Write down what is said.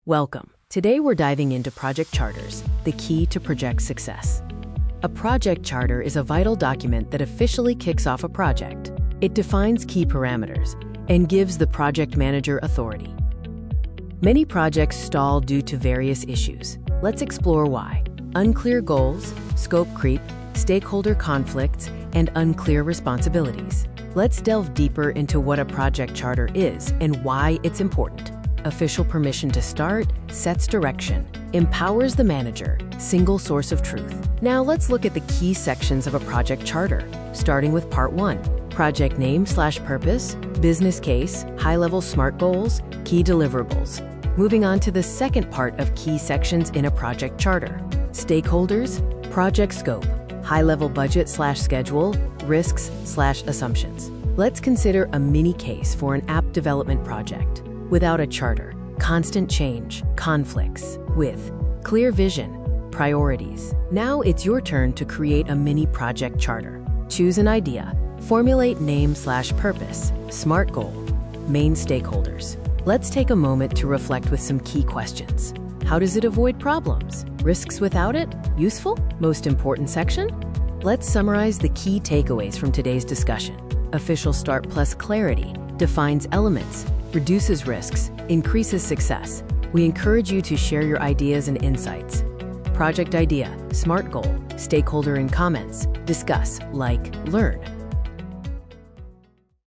Welcome. Today we're diving into project charters, the key to project success. A project charter is a vital document that officially kicks off a project. It defines key parameters and gives the project manager authority. Many projects stall due to various issues. Let's explore why. Unclear goals, scope creep, stakeholder conflicts, and unclear responsibilities. Let's delve deeper into what a project charter is and why it's important. Official permission to start, sets direction, empowers the manager, single source of truth. Now let's look at the key sections of a project charter, starting with part 1, project name/purpose, business case, high-level SMART goals, key deliverables. Moving on to the second part of key sections in a project charter, stakeholders, project scope, high-level budget/schedule, risks/assumptions. Let's consider a mini case for an app development project. Without a charter, constant change, conflicts. With clear vision, priorities. Now it's your turn to create a mini project charter. Choose an idea, formulate name/purpose, SMART goal, main stakeholders. Let's take a moment to reflect with some key questions. How does it avoid problems? Risks without it? Useful? Most important section? Let's summarize the key takeaways from today's discussion. Official start plus clarity defines elements, reduces risks, increases success. We encourage you to share your ideas and insights. Project idea, SMART goal, stakeholder in comments, discuss, like, learn.